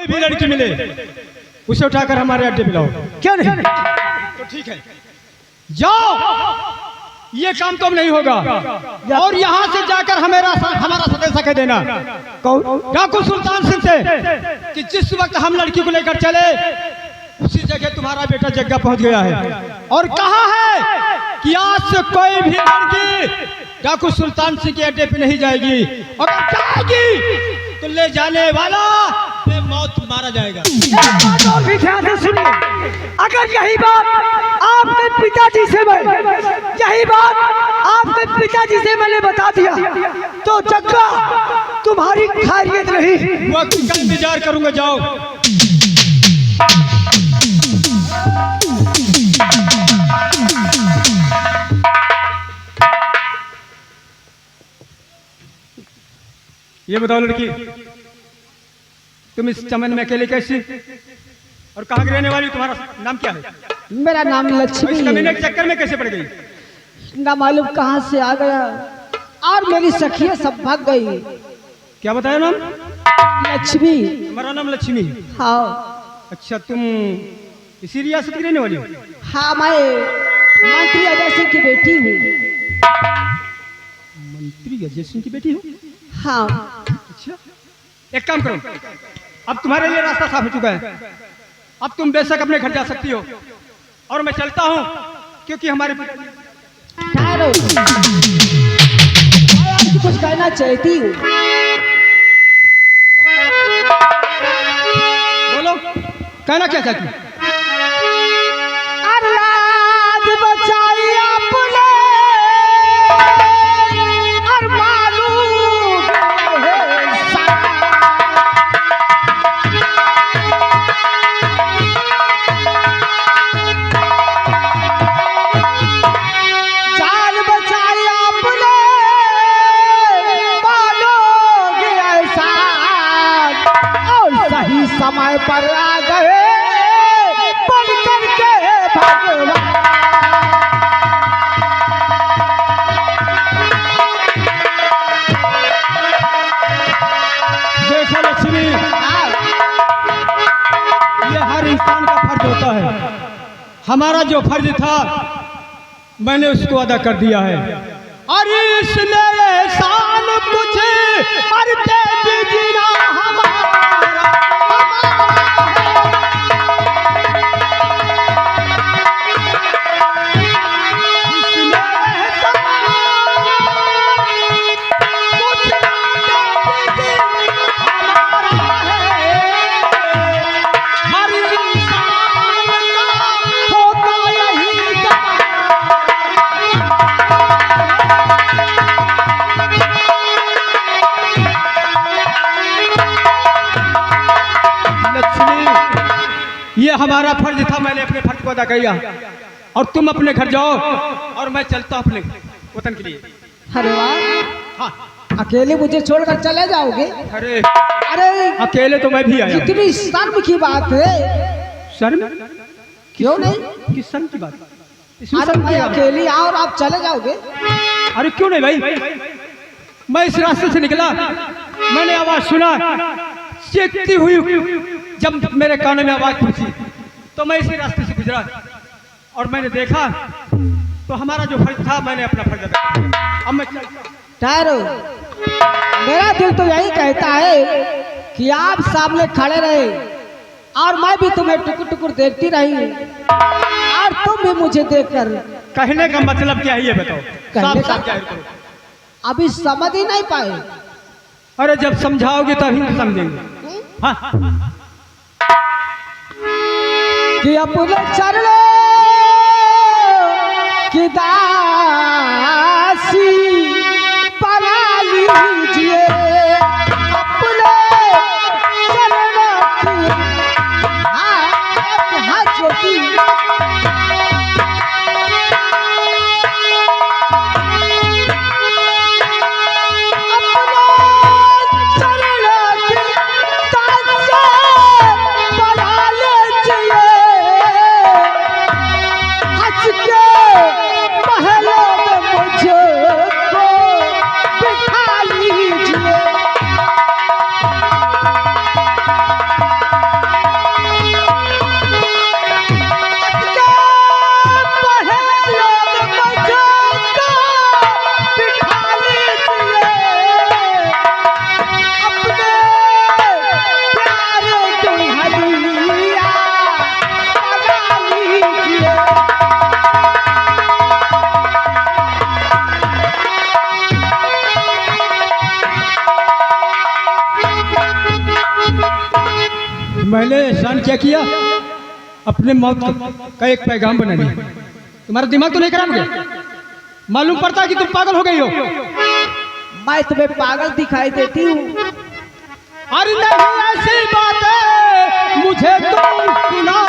कोई भी लड़की मिले उसे उठाकर हमारे अड्डे पे लाओ। क्यों नहीं? तो ठीक है, जाओ। ये काम तो अब नहीं होगा और यहाँ से जाकर हमारा सदैसा कह देना डाकू सुल्तान सिंह से कि जिस वक्त हम लड़की को लेकर चले उसी जगह तुम्हारा बेटा जग्गा पहुंच गया है और कहा है कि आज से कोई भी लड़की डाकू सुल्तान सिंह के अड्डे पे नहीं जाएगी और जाएगी तो ले जाने वाला मौत मारा जाएगा। और भी ध्यान से सुनिए, अगर यही बात आपके पिताजी से मैंने बता दिया तो जग्गा तुम्हारी खैरियत नहीं। वक्त का इंतजार करूंगा, जाओ। ये बताओ लड़की, तुम इस चमन में अकेले कैसी और कहाँ की रहने वाली? तुम्हारा नाम क्या है? मेरा नाम लक्ष्मी है। कमीने के चक्कर में कैसे पड़ गई? ना मालूम कहाँ से आ गया और मेरी सखियां सब भाग गई। क्या बताया नाम? लक्ष्मी। तुम्हारा नाम लक्ष्मी? हाँ। अच्छा, तुम इसी रियासत की रहने वाली हो? हाँ, मैं मंत्री अजय सिंह की बेटी हूँ। मंत्री अजय सिंह की बेटी हो? हाँ। अच्छा, एक काम करो, अब तुम्हारे लिए रास्ता साफ हो चुका है। अब तुम बेशक अपने घर जा सकती हो और मैं चलता हूँ क्योंकि हमारे ठहरो, मैं आपसे कुछ कहना चाहती हूँ। बोलो, कहना क्या चाहती हो? अल्लाह बचाई आपने और मालूम जान बचाई आपने मालोगे ऐसा और सही समय पर आ गए बन करके भगवान। देखो लक्ष्मी, ये हर इंसान का फर्ज होता है। हमारा जो फर्ज था मैंने उसको अदा कर दिया है और इसलिए एहसान कुछ और दे दीजिए हमारा। ये हमारा फर्ज था, मैंने अपने फर्ज को अदा किया और तुम अपने घर जाओ और मैं चलता हूँ अपने वतन के लिए। अरे वाह, हाँ। अकेले मुझे छोड़कर चले जाओगे? अरे अरे अकेले तो मैं भी आया। कितनी शर्म की बात है। शर्म? क्यों नहीं? किस शर्म की बात? अरे मैं अकेली आओ और आप चले जाओगे? अरे क्यों नहीं भाई, मैं इस रास्ते से निकला, मैंने आवाज सुना, चीखती हुई जब मेरे कानों में आवाज पहुंची तो मैं इसी रास्ते से गुजरा और मैंने देखा तो हमारा जो फर्ज था मैंने अपना फर्ज अदा किया। अब मैं ठहरो, मेरा दिल तो यही कहता है कि आप सामने खड़े रहे और मैं भी तुम्हें टुकुर टुकुर देखती रही और तुम भी मुझे देखकर। कहने का मतलब क्या है ये बताओ, साफ साफ जाहिर करो। अभी समझ ही नहीं पाए। अरे जब समझाओगे तभी समझेंगे। हाँ, कि अपने चरणों की दासी बना लीजिए, अपने चरणों की हाथ जोड़ी महलों में मुझको बिठा ली मैंने एहसान क्या किया? अपने मौत का एक पैगाम बना दिया। तुम्हारा दिमाग तो नहीं खराब हो गया? मालूम पड़ता है कि तुम पागल हो गई हो। मैं तुम्हें पागल दिखाई देती हूँ? अरे नहीं, ऐसी बात है मुझे तुम सुना।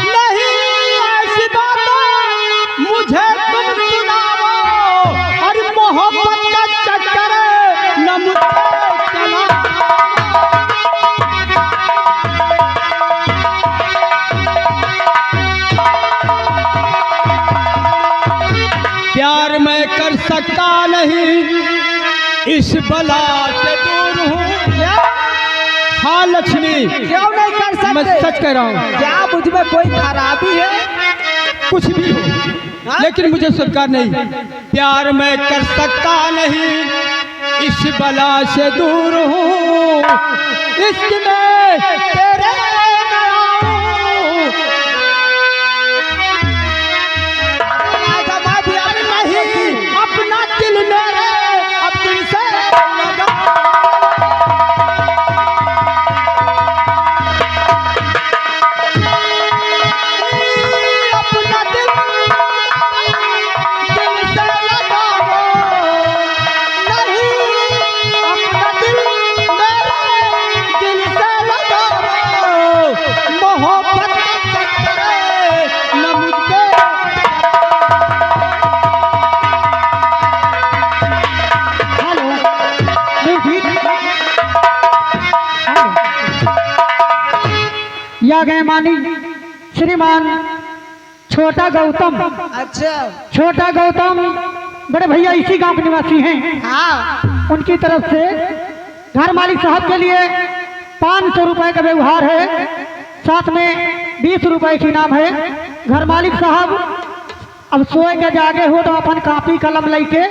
नहीं ऐसी बात मुझे तुम सुनाओ। अरे मोहब्बत का चक्कर न मुझसे चला। प्यार मैं कर सकता नहीं, इस बला से दूर हूँ। हाँ लक्ष्मी, क्यों नहीं कर सकते? मैं सच कह रहा हूँ। क्या मुझ में कोई खराबी है? कुछ भी हो, लेकिन मुझे स्वीकार नहीं। प्यार मैं कर सकता नहीं, इस बला से दूर हूँ। इश्क में तेरे अपना दिल मेरे अब दिल से लगा। अपना दिल दिल से लगाओ। नहीं अपना दिल मेरे दिल से लगाओ। मोहब्बत का चक्कर न मुझसे। या गए मानी श्रीमान छोटा गौतम। अच्छा। छोटा गौतम बड़े भैया इसी गांव के निवासी हैं। हाँ। उनकी तरफ से घर मालिक साहब के लिए 500 रुपए का व्यवहार है, साथ में 20 रुपए की इनाम है। घर मालिक साहब अब सोए के जागे हो तो अपन कॉपी कलम लेके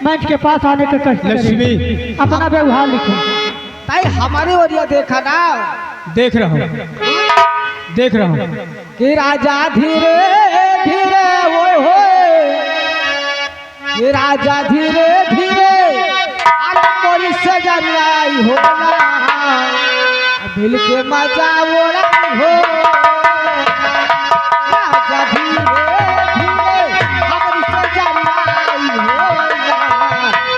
मंच के पास आने के कष्ट करें, अपना व्यवहार लिखें। भाई हमारे ओरिया देखा ना? देख रहा हूँ, देख रहा हूँ कि राजा धीरे धीरे वो हो, कि राजा धीरे धीरे मोरी सजनाई होला, मिल के मजा ओढ़ाई हो। राजा धीरे धीरे हमारी सजनाई होला,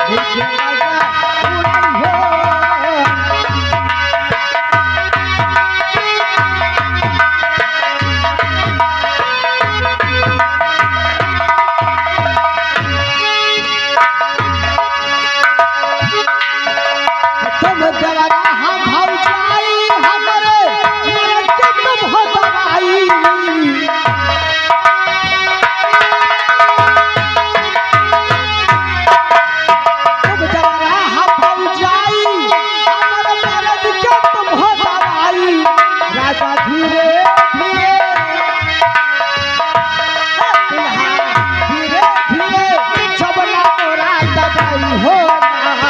मिल के मजा ओढ़ाई हो। तुम जवाना हम भौजाई हमरे मरद के तुम हो दवाई। तुम जवाना हम भौजाई हमरे मरद के तुम हो दवाई। राजा धीरे धीरे दुल्हा धीरे धीरे जबना तोरा दबाई हो ना।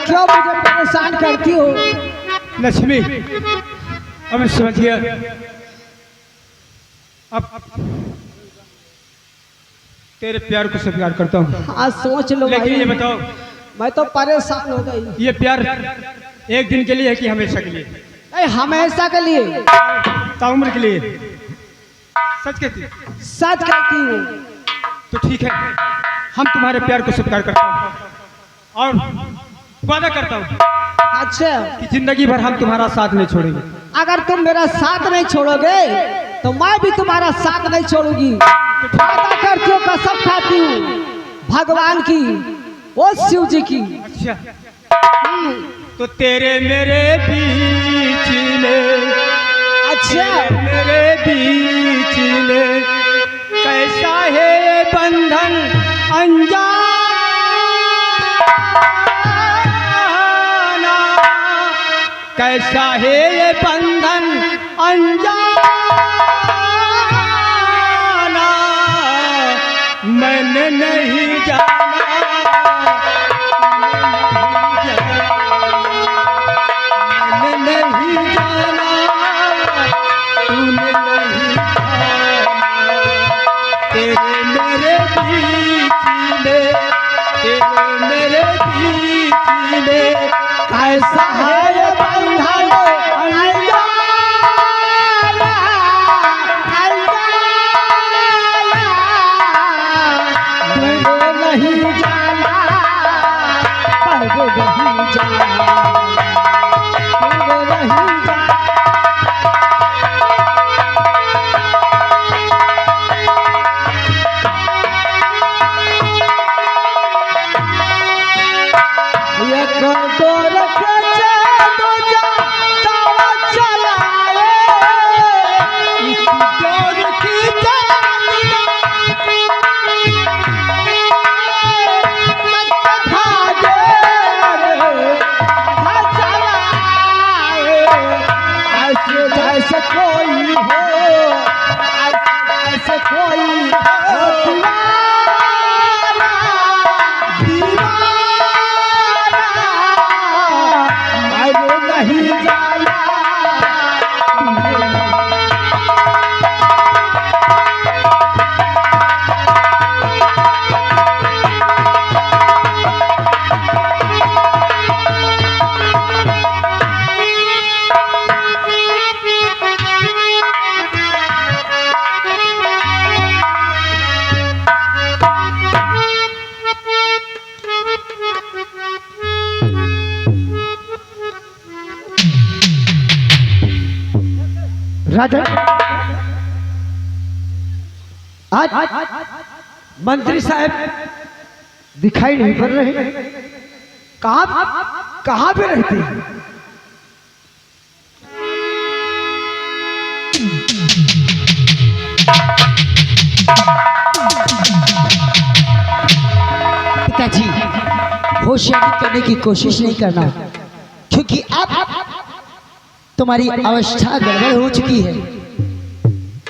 क्यों मुझे परेशान करती हो? लक्ष्मी, अब समझ गया। अब तेरे प्यार को स्वीकार करता हूँ। आज सोच लो लेकिन भाई। ये बताओ, मैं तो परेशान हो गई। ये प्यार एक दिन के लिए है कि हमेशा के लिए? अरे हमेशा के लिए, ताउम्र के लिए? सच कहती? सच कहती हूँ। तो ठीक है, हम तुम्हारे प्यार को स्वीकार करता हूँ और वादा करता हूँ अच्छा, कि जिंदगी भर हम तुम्हारा साथ नहीं छोड़ेंगे। अगर तुम मेरा साथ नहीं छोड़ोगे तो मैं भी तुम्हारा साथ नहीं छोड़ूंगी। वादा करती हूँ, कसम खाती हूँ भगवान की, वो शिव जी की। अच्छा, तो तेरे मेरे बीच में, अच्छा, मेरे बीच में कैसा है बंधन अनजाना, कैसा है ये बंधन अनजाना, मैंने नहीं जाना, मैंने नहीं जाना, तूने नहीं जाना, तेरे मेरे बीच में, तेरे मेरे बीच में कैसा है ये बंधन अनजाना, मैंने नहीं जाना, मैंने नहीं जाना, मैंने नहीं जाना। ऐसे कोई हो, ऐसे कोई हो दीवाना, दीवाना, मैंने नहीं जाना। राजा, आज मंत्री साहब दिखाई नहीं पड़ रहे, कहाँ पे रहते हैं? पिताजी, होशियारी करने की कोशिश नहीं करना, क्योंकि अब तुम्हारी अवस्था गड़बड़ हो चुकी है।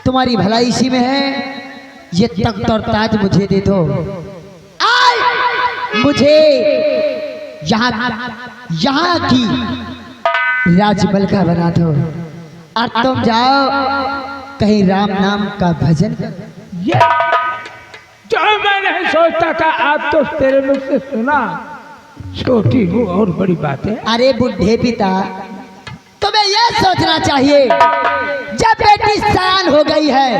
तुम्हारी भलाई इसी में है। ये तख्त और ताज मुझे दे दो, मुझे यहाँ की राजमलका बना दो, और तुम जाओ कहीं राम नाम का भजन करो। ये जो मैं नहीं सोचता था आज तो तेरे मुख से सुना, छोटी हूँ और बड़ी बात है। अरे बुढ़े पिता, तुम्हें यह सोचना चाहिए जब बेटी सयान हो गई है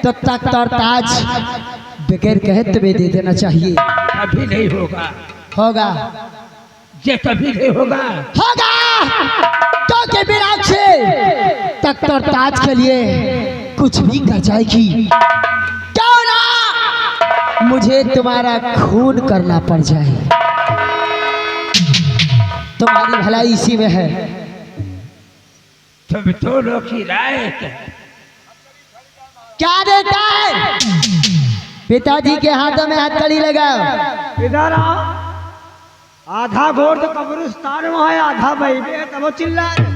तो तख्त और ताज बगैर कहे तुम्हें दे देना चाहिए। कभी नहीं होगा, होगा, ये कभी नहीं होगा, होगा, क्योंकि मीनाक्षी तख्त और ताज के लिए कुछ भी कर जाएगी। क्यों ना मुझे तुम्हारा खून करना पड़ जाए। तुम्हारी भलाई इसी में है। तुम दोनों की राय क्या देता है? पिताजी के हाथों में हथकड़ी लगाओ। इधर आओ। आधा घोड़ तो कब्रिस्तान में है, आधा बैठे तब वो चिल्ला रहे।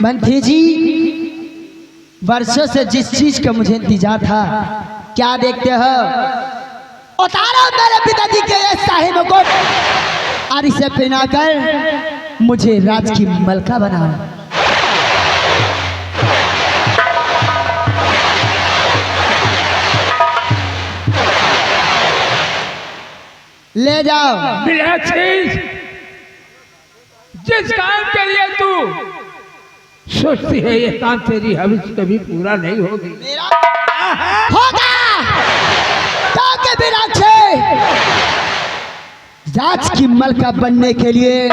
मंत्री जी, वर्षों से जिस चीज का मुझे इंतजार था, क्या देखते हो? उतारो मेरे पिताजी के ये शाही मुकुट और इसे पहनाकर मुझे राज की मलका बनाओ। ले जाओ। मीनाक्षी, जिस काम के लिए तू सोचती है ये काम तेरी हविष्य कभी पूरा नहीं होगी। मेरा होगा ताकि मीनाक्षी राज की मलका बनने के लिए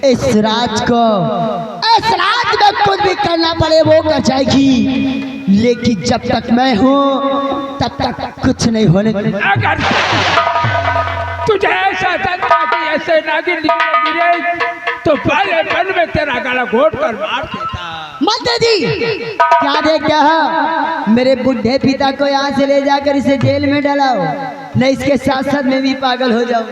इस राज में कुछ भी करना पड़े वो कर जाएगी, लेकिन जब तक मैं हूँ तब तक कुछ नहीं होने। अगर तुझे ऐसा था कि ऐसे नागिन गिरे तो पहले पल में तेरा गला घोट कर मार देता। मंत्री जी क्या देख क्या है? मेरे बुढ़े पिता को यहाँ से ले जाकर इसे जेल में डालाओ, नहीं इसके साथ साथ मैं भी पागल हो जाऊं।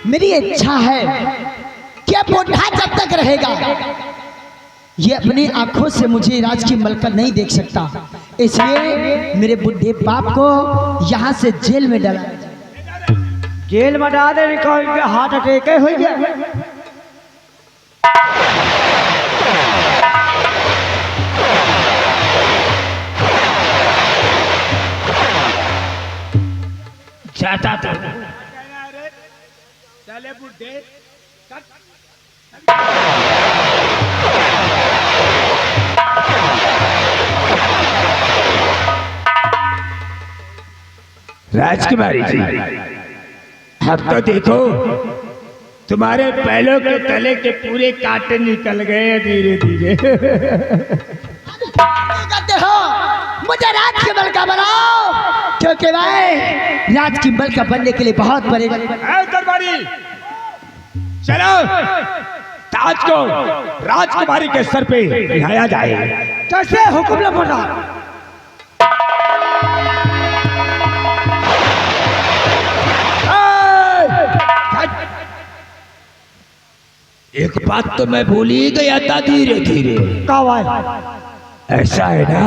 मेरी इच्छा है कि बुढ़ा जब तक रहेगा ये अपनी आंखों से मुझे राज की मलका नहीं देख सकता, इसलिए मेरे बुढ़े बाप को यहाँ से जेल में डाला। जेल में डाल दे, हार्ट अटैक हो गया। जाता था चले बुढ़े राजकुमारी जी, अब तो देखो तुम्हारे पैरों के तले के पूरे कांटे निकल गए धीरे धीरे। कहते हो मुझे राज की मलका बनाओ, क्योंकि मैं राज की मलका बनने के लिए बहुत परेशान। दरबारी चलो ताज को राजकुमारी के सर पे बिठाया जाए। कैसे हुक्म लपटा? एक बात तो मैं भूल ही गया था धीरे धीरे। ऐसा है ना,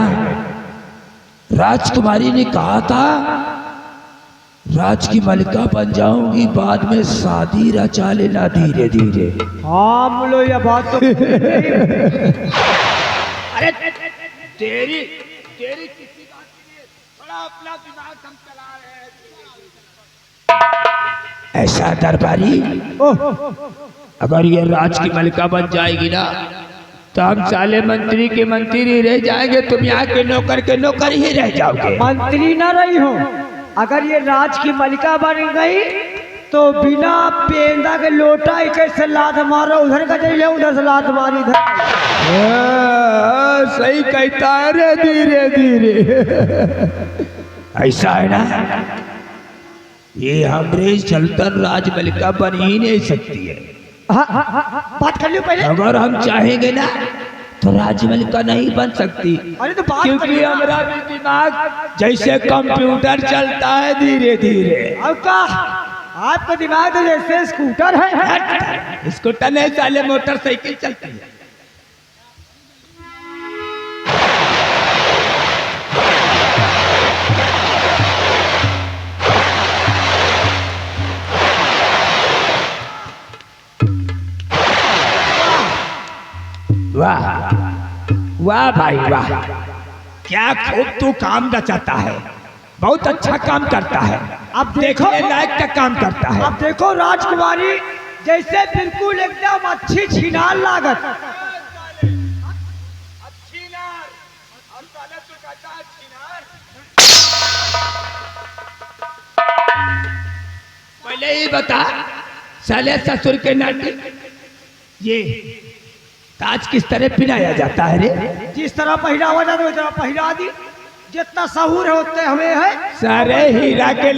राजकुमारी ने कहा था राज की मलिका बन जाऊंगी, बाद में शादी रचा लेना धीरे धीरे। हाँ बोलो ये बात तो अरे तेरी किसी बात के लिए थोड़ा अपना दिमाग हम चला रहे हैं। ऐसा दरबारी, अगर ये राज की मलिका बन जाएगी ना तो हम साले मंत्री के मंत्री ही रह जाएंगे, तुम यहाँ के नौकर ही रह जाओगे। मंत्री ना रही हो, अगर ये राज की मलिका बन गई तो बिना पेंदा के लोटा ही कैसे लात मारो, उधर का जाइए उधर से लात मारी इधर। सही कहता है रे धीरे धीरे। ऐसा है ना, ये हमरे चलतन राज मलिका बन ही नहीं सकती है। बात कर लियो पहले। अगर हम चाहेंगे ना तो राजमलिका नहीं बन सकती, अरे तो बात क्योंकि हमारा भी दिमाग जैसे कंप्यूटर चलता है धीरे धीरे। अब का आपका दिमाग तो जैसे स्कूटर है। स्कूटर नहीं साले मोटरसाइकिल चलती है। वाह वाह भाई वाह, क्या खूब तू काम रचाता है, बहुत अच्छा काम करता है। अब देखो लायक का काम करता है। अब देखो राजकुमारी जैसे बिल्कुल एकदम अच्छी छिनार लागत। पहले ही बता साले ससुर के नाते ये ताज किस तरह पहनाया जाता है रे? जिस तरह पहनावा जाता है उस तरह पहना दी, जितना सहूर है उतने हमें है। सारे हीरा के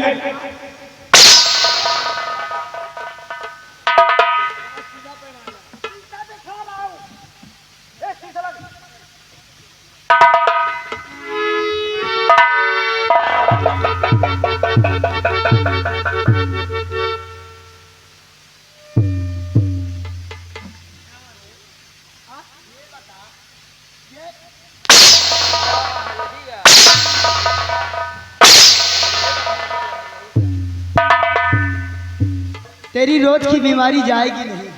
तेरी रोज की बीमारी जाएगी नहीं।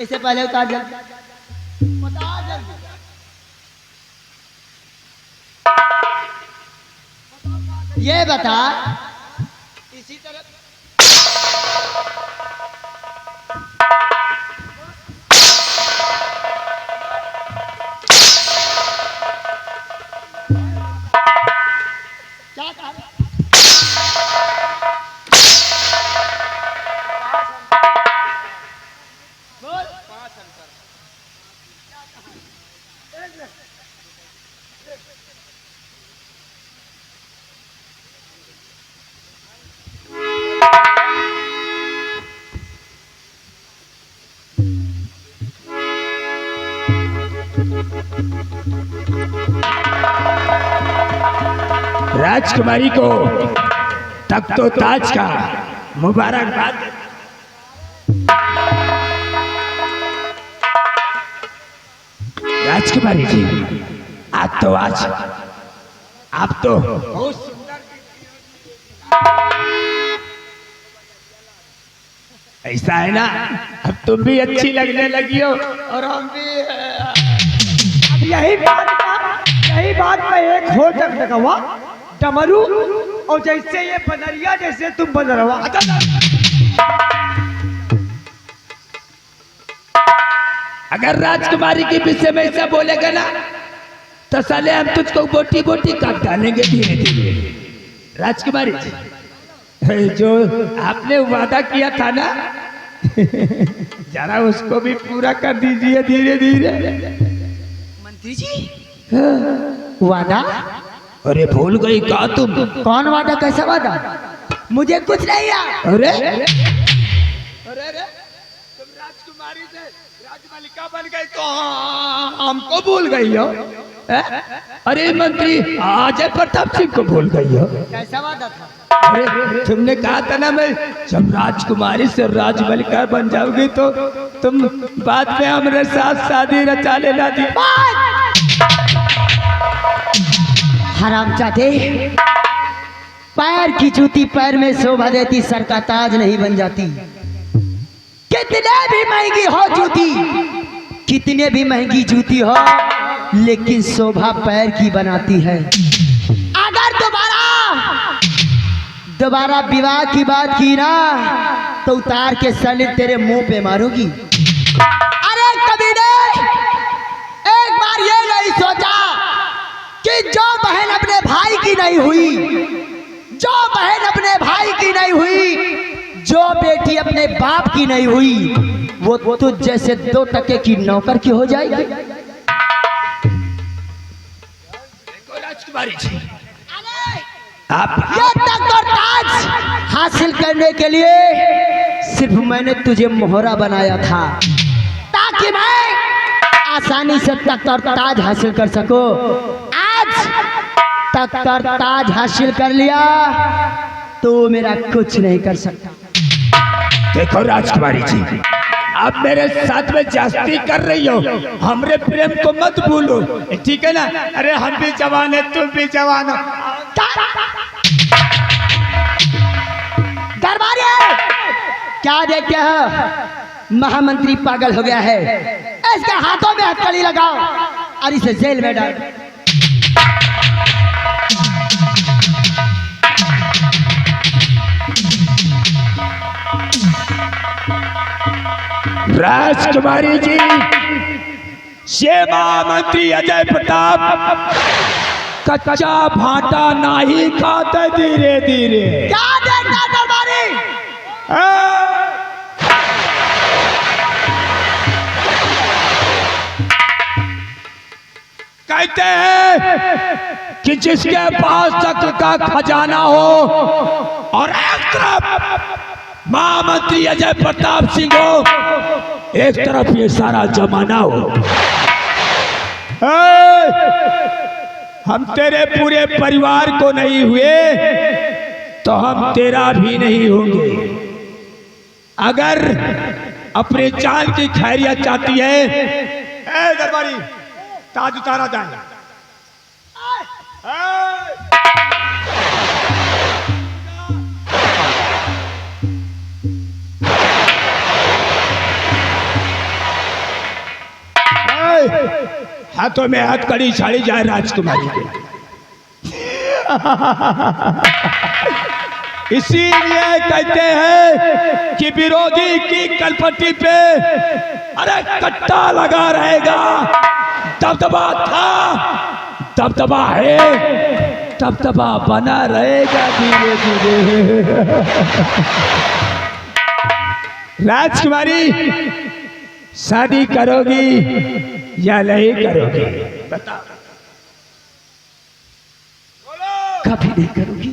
इससे पहले उतार जल्दी, उतार जल्दी। ये बता, इसी तरह क्या कहा? राजकुमारी को तख्तो ताज का मुबारकबाद। राजकुमारी जी, आज आप तो बहुत सुंदर, ऐसा है ना, अब तुम भी अच्छी लगने लगी हो और हम भी। अब यही बात पे एक हो तक लगा डमरू, और जैसे ये बनरिया जैसे तुम बनरवा। अगर राजकुमारी के विषय में ऐसा बोलेगा ना तो साले हम तुझको बोटी बोटी काट डालेंगे धीरे धीरे। राजकुमारी जी, जो आपने वादा किया था ना जरा उसको भी पूरा कर दीजिए धीरे धीरे। मंत्री जी, वादा? अरे भूल गई का तुम? कौन वादा, कैसा वादा? मुझे कुछ नहीं यार। अरे अरे तुम राजकुमारी से राजमलिका बन गई तो हमको भूल गई हो? अरे मंत्री अजय प्रताप सिंह को भूल गई हो? कैसा वादा था? अरे तुमने कहा था ना, मैं जब राजकुमारी से राजमलिका बन जाओगी तो तुम बाद में हमारे साथ शादी रचा लेना थी। हरामजादे, पैर की जूती पैर में शोभा देती, सर का ताज नहीं बन जाती। कितने भी महंगी हो जूती, कितने भी महंगी जूती हो, लेकिन शोभा पैर की बनाती है। अगर दोबारा विवाह की बात की ना तो उतार के सैनिक तेरे मुंह पे मारूंगी। अरे कभी ने एक बार ये नहीं सोचा कि जो बहन अपने भाई की नहीं हुई, जो बहन अपने भाई की नहीं हुई, जो बेटी अपने बाप की नहीं हुई, वो तुझ जैसे 2 टके की नौकर की हो जाएगी। राजकुमारी जी, आप ये तख्त और ताज हासिल करने के लिए सिर्फ मैंने तुझे मोहरा बनाया था, ताकि मैं आसानी से तख्त और ताज हासिल कर सकूं। आज तख्त और ताज हासिल कर लिया तो मेरा कुछ नहीं कर सकता। देखो राजकुमारी जी, आप मेरे साथ में जास्ती कर रही हो, हमरे प्रेम को मत भूलो, ठीक है ना? अरे हम भी जवान है, तुम भी जवान हो। दरबारी क्या देखते हो? महामंत्री पागल हो गया है, इसके हाथों में हथकड़ी लगाओ और इसे जेल में डाल। राजकुमारी जी, ये महामंत्री अजय प्रताप कच्चा भाटा नहीं खाता धीरे धीरे। क्या देखना दरबारी? कहते हैं कि जिसके पास तक का खजाना हो और एक तरफ महामंत्री अजय प्रताप सिंह हो, एक तरफ ये सारा जमाना हो। हम तेरे पूरे परिवार को नहीं हुए तो हम तेरा भी नहीं होंगे। अगर अपने जान की खैरियत चाहती है, ए दरबारी ताज उतारा जाए। हाथों में हथकड़ी छाड़ी जाए राजकुमारी के। इसीलिए कहते हैं कि विरोधी की कलपट्टी पे अरे कट्टा लगा रहेगा। दबदबा था, दबदबा है, दबदबा बना रहेगा धीरे धीरे। राजकुमारी शादी करोगी या नहीं करोगी बताओ। कभी नहीं करूंगी।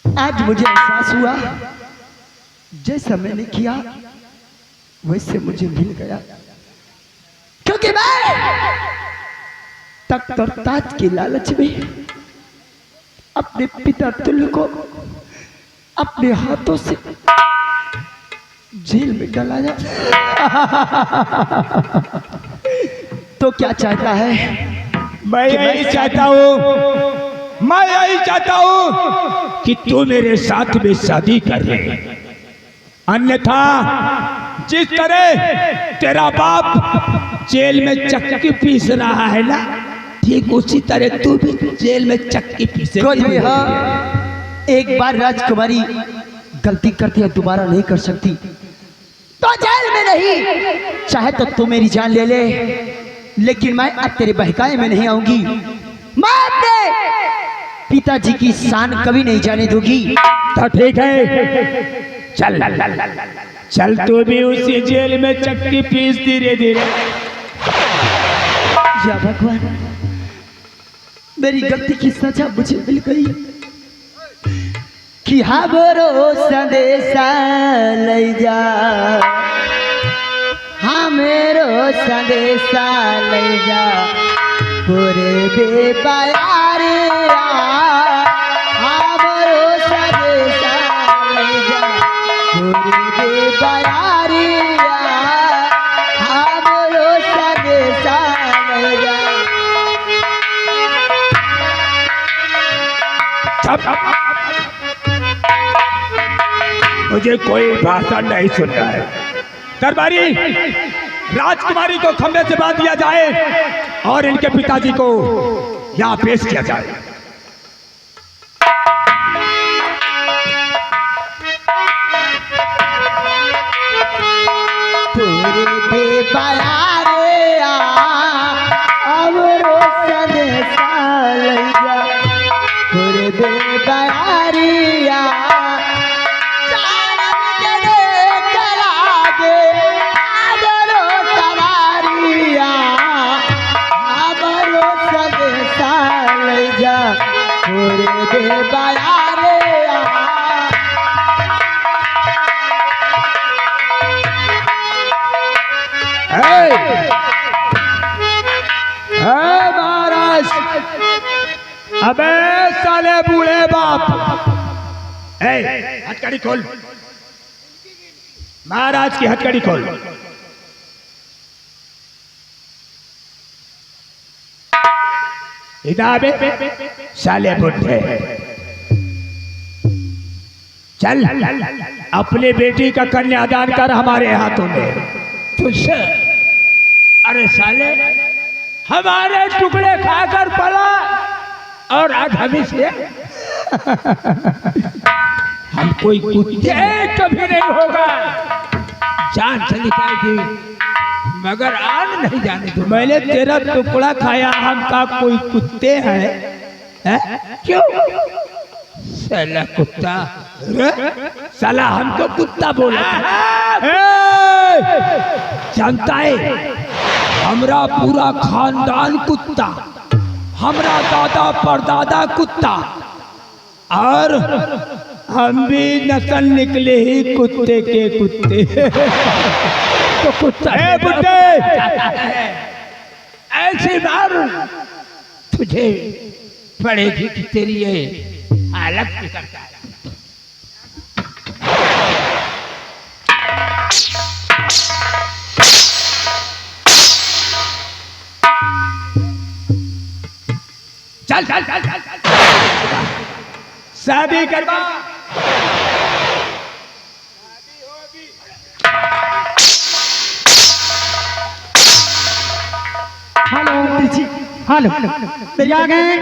आज मुझे एहसास हुआ जैसा मैंने किया वैसे मुझे मिल गया, क्योंकि मैं तख्त और ताज की लालच में अपने पिता तुल्य को अपने हाथों से जेल में डलाया। तो क्या चाहता है? मैं यही चाहता हूँ, मैं यही चाहता हूँ कि तू मेरे साथ में शादी कर ले। अन्यथा जिस तरह तेरा बाप जेल में चक्की पीस रहा है ना, ठीक उसी तरह तू भी जेल में चक्की पीसे। हाँ, एक बार राजकुमारी गलती करती है दोबारा नहीं कर सकती, तो जेल में नहीं, चाहे तो तू मेरी जान ले ले, लेकिन मैं अब तेरे बहकाए में नहीं आऊंगी। मैं अपने पिताजी की शान कभी नहीं जाने दूंगी। तो ठीक है, चल चल तू भी उसी जेल में चक्की पीस धीरे धीरे। या भगवान, मेरी गलती की सजा मुझे मिल गई कि हमरो संदेशा ले जा, हमरो संदेशा ले जा पूरे बेपायारिया, हमरो संदेशा ले जा पूरे बेपायारिया, हमरो संदेशा ले जा। मुझे कोई भाषण नहीं सुन रहा है। दरबारी, राजकुमारी को खंभे से बांध दिया जाए और इनके पिताजी को यहाँ पेश किया जाए। पूरे बेपायारिया, हमरो संदेशा ले जा पूरे बेपायारिया, महाराज, अबे साले बूढ़े बाप, हथकड़ी खोल, महाराज की हथकड़ी खोल। इधर साले बुढ़े, चल अपनी बेटी का कन्यादान कर हमारे हाथों में। तुझसे अरे साले, हमारे टुकड़े खाकर पला और आज हमें से हम कोई कुत्ते कभी नहीं होगा। जान चली जाएगी मगर आन नहीं जाने दो। मैंने तेरा टुकड़ा खाया, हम का कोई कुत्ते हैं है? क्यों साला कुत्ता, साला हमको कुत्ता बोला। जानता है हमरा पूरा खानदान कुत्ता, हमरा दादा परदादा कुत्ता, और हम भी नस्ल निकले ही कुत्ते के कुत्ते। तो कुत्ता बुड्ढे ऐसी मार तुझे पड़ेगी कि तेरी ये हालत भी करता है। चल चल चल चल चल शादी करवा। हेलो हेलो आ गए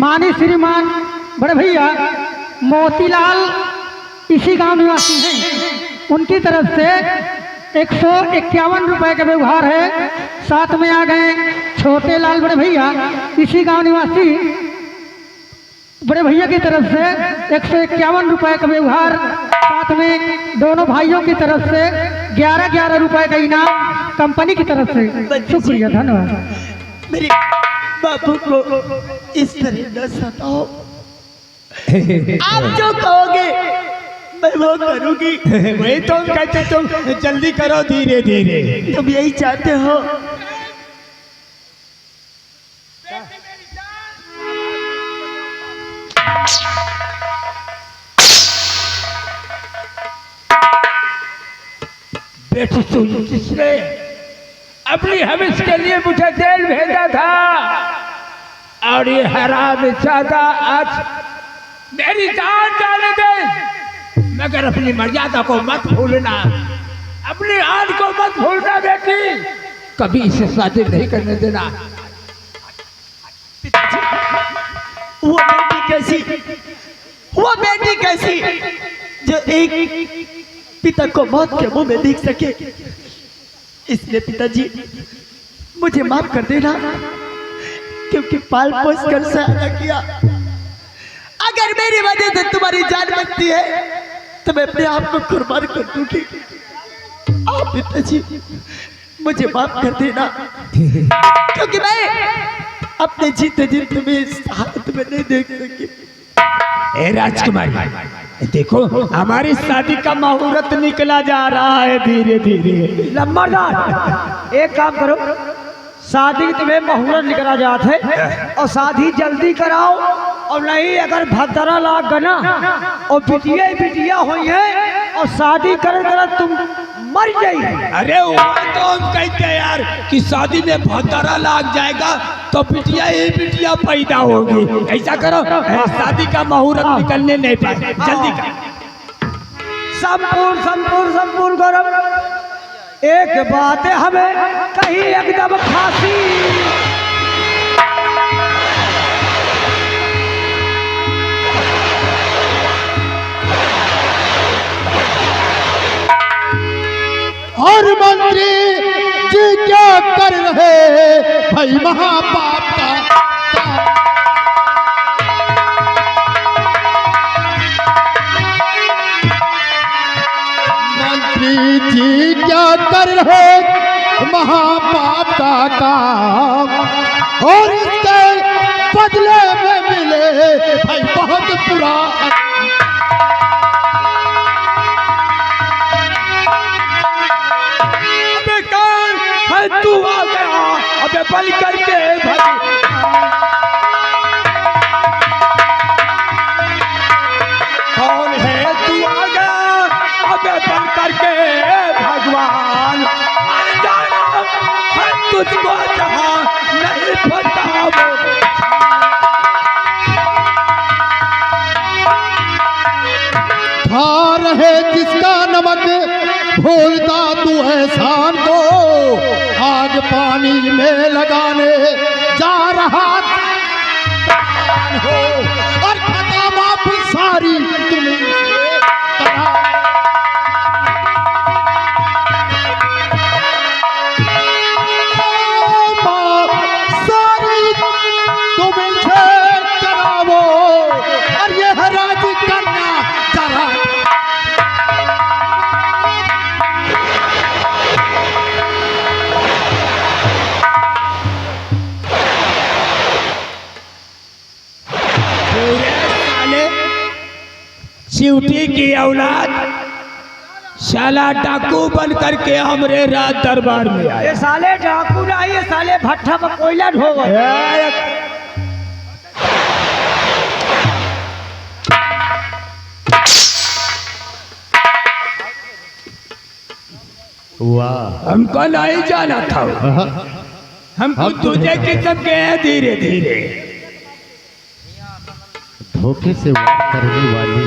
मानी श्रीमान बड़े भैया मोतीलाल इसी गांव निवासी हैं, उनकी तरफ से 151 रुपए का व्यवहार है। साथ में आ गए छोटे लाल बड़े भैया इसी गांव निवासी, बड़े भैया की तरफ से 151 रुपए का व्यवहार। साथ में दोनों भाइयों की तरफ से 11-11 रुपए का इनाम कंपनी की तरफ से। शुक्रिया, धन्यवाद। मेरे बापू को इस तरह न सताओ, आप जो कहोगे मैं वो करूंगी। वही तो कहते तुम जल्दी करो, धीरे धीरे। तुम यही चाहते हो। बेटी तू जिसने अपनी हविस के लिए मुझे जेल भेजा था, और ये हराम ज्यादा आज मेरी जान जाने दे, मगर अपनी मर्यादा को मत भूलना, अपनी आन को मत भूलना बेटी, कभी इसे शादी नहीं करने देना। वो बेटी कैसी जो एक पिता को मौत के मुंह में देख सके। इसलिए पिताजी मुझे माफ कर देना, क्योंकि पाल पोस कर सहारा किया। अगर मेरी वजह से तुम्हारी जान बचती है तो मैं अपने आप को कुर्बान कर दूंगी। आप पिताजी मुझे माफ कर देना, क्योंकि मैं अपने जीते जी तुम्हें इस हालत में नहीं देख सकी। ए राजकुमारी, देखो हमारी शादी का मुहूर्त निकला जा रहा है धीरे धीरे। नंबरदार, एक काम करो, शादी तुम्हें मुहूर्त निकला जाता है और शादी जल्दी कराओ, और नहीं अगर भद्रा लाग गना और बिटिया ही बिटिया हुई है और शादी कर तुम मर जाइए। अरे वो तो हम कहते हैं यार कि शादी में भौतारा लाग जाएगा तो बिटिया ही बिटिया पैदा होगी। ऐसा करो, शादी का मुहूर्त निकलने नहीं पाए, जल्दी करो। संपूर्ण गौरव, एक बात है हमें कहीं एकदम खासी। और मंत्री जी क्या कर रहे भाई महापाप का। मंत्री जी क्या कर रहे महापाप का काम, और इसके बदले में मिले भाई बहुत बुरा। तू आ गया, अबे बल करके कौन है? तू आ गया, अबे बल करके भगवान। जाना तुझको जहाँ नहीं पता वो धार है जिसका नमक भूलता तू एहसान को, आग पानी में लगाने जा रहा हो, और खता माफ सारी तुम्हें सारी तुम्हें करावो, और ये हराज करना जरा। चिवटी की औलाद साला डाकू बन करके हमरे राज दरबार में आए। ये साले डाकू नहीं, ये साले भट्ठा पर कोयला ढो गए। वाह, हमको नहीं जाना था। हमको तुझे किस्म के हैं धीरे धीरे। धोखे से वार करने वाली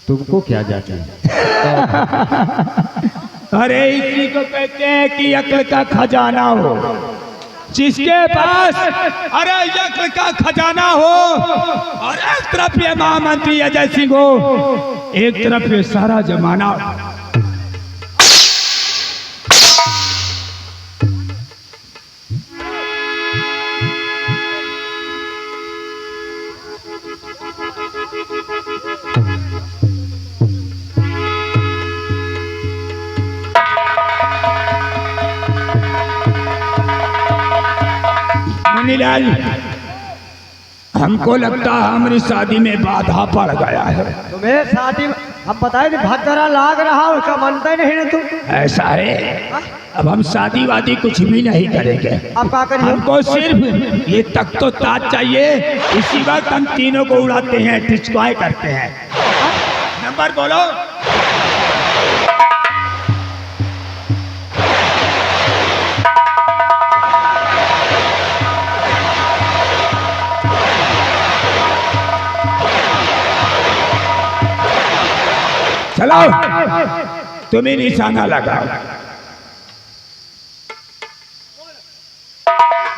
तुमको क्या जाने। अरे इसी को कहते हैं कि अक्ल का खजाना हो। जिसके पास अरे अक्ल का खजाना हो, और एक तरफ ये महामंत्री अजय सिंह हो, एक तरफ ये सारा जमाना। मुनीलाल, हमको लगता है हमारी शादी में बाधा पड़ गया है। तुम्हें शादी हम बताए थे भद्रा लाग रहा उसका मानता नहीं ना तुम। ऐसा है, अब हम शादी वादी कुछ भी नहीं करेंगे। अब क्या करेंगे? हमको सिर्फ ये तख्त तो ताज चाहिए। इसी वक्त हम तीनों को उड़ाते हैं, डिस्ट्रॉय करते हैं। नंबर बोलो। चलो तुम्हें निशाना लगाओ।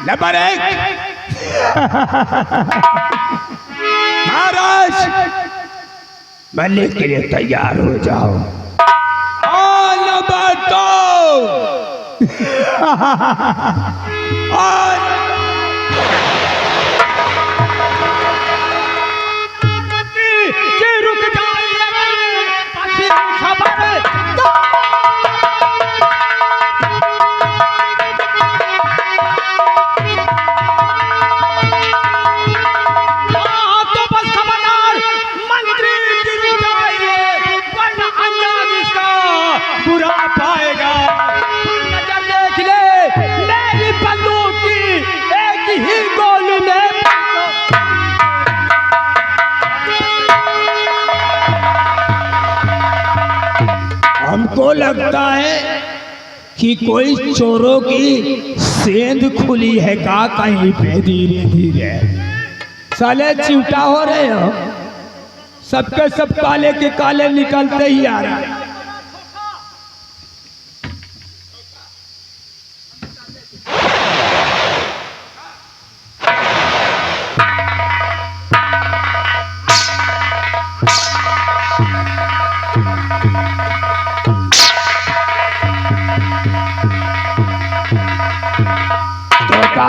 नंबर 1 महाराज, बनने के लिए तैयार हो जाओ। और नंबर 2 और रुक बुरा पाएगा। नजर देख ले, मेरी बंदूक की एक ही गोली में। हमको लगता है कि कोई चोरों की सेंध खुली है का कहीं पे धीरे धीरे। साले चिवटा हो रहे हो, सबके सब काले के काले निकलते ही आ रहा है।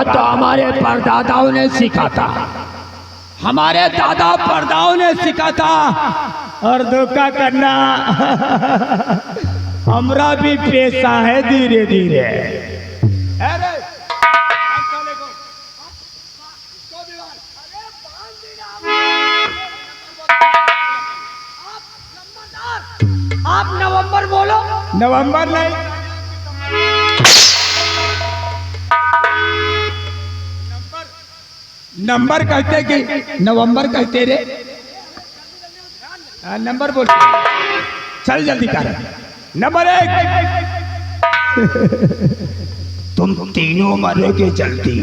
तो हमारे परदादाओं ने सीखा था, हमारे दादा परदादाओं ने सीखा था। और धोखा करना हमरा भी पेशा है धीरे धीरे। आप नवंबर बोलो। नवंबर नहीं, नंबर कहते कि नवंबर कहते रे। नंबर बोल, चल जल्दी कर। नंबर 1 तुम तीनों मरोगे जल्दी,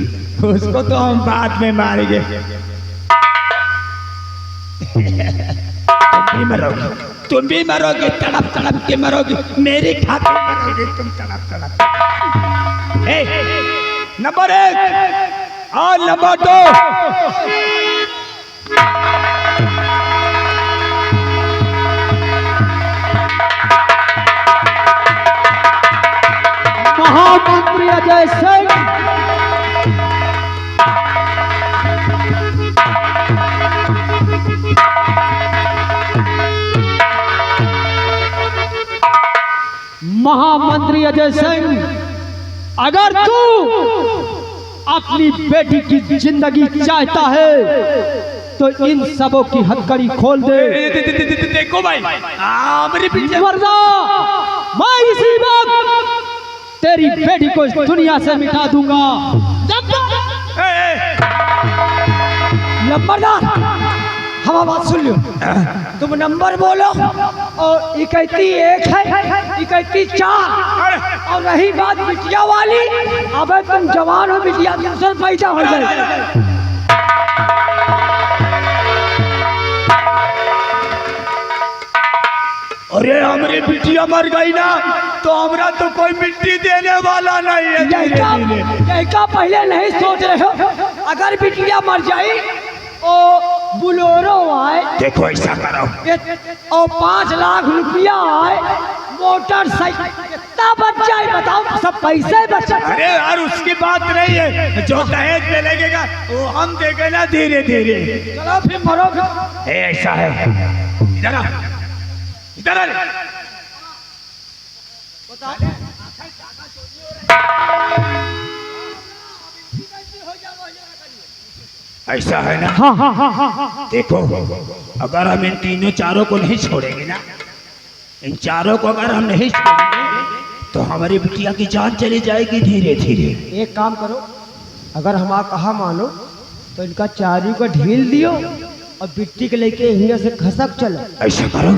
उसको तो हम बाद में मारेंगे। तुम भी मरोगे, तड़प तड़प के मरोगे, मेरे खाते मरोगे तुम तड़प तड़प। नंबर 1 और नंबर 2 महामंत्री अजय सिंह। महामंत्री अजय सिंह, अगर तू अपनी बेटी की जिंदगी चाहता है तो इन सबों की हथकड़ी खोल दे। देखो भाई, वरना मैं इसी वक्त तेरी बेटी को इस दुनिया से मिटा दूंगा। लंबरदार, हम बात सुन लो, तुम नंबर बोलो और 31 है 31 4 और रही बात बिटिया वाली, अब तुम जवान हो बिटिया दूसरा पैसा हो जाए। अरे हमारी बिटिया मर गई ना तो हमरा तो कोई मिट्टी देने वाला नहीं है। यही का पहले नहीं सोच रहे हो, अगर बिटिया मर जाए और बुलोरो आए, देखो ऐसा करो और 5 लाख रुपया आए, मोटरसाइकिल कितना बच जाए बताओ, सब पैसे बचा। अरे यार उसकी बात नहीं है, जो दहेज में लगेगा वो हम देंगे ना धीरे धीरे। चलो फिर मरो फिर। ऐसा है, इधर आ, इधर आ। ऐसा है ना? हाँ हाँ हाँ हाँ हाँ। देखो अगर हम इन तीनों चारों को नहीं छोड़ेंगे ना, इन चारों को अगर हम नहीं छोड़ेंगे तो हमारी बिटिया की जान चली जाएगी धीरे धीरे। एक काम करो, अगर हमारा कहा मानो तो इनका चारू को ढील दियो और बिट्टी के लेके हिंगा से खसक चलो। ऐसा करो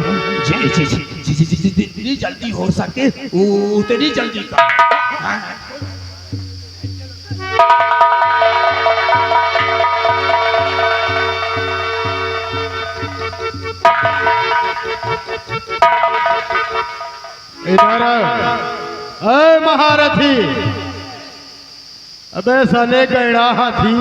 जितनी जल्दी हो सके उतनी जल्दी करो। इधर अरे महारथी, अबे साले गैड़ा हाथी,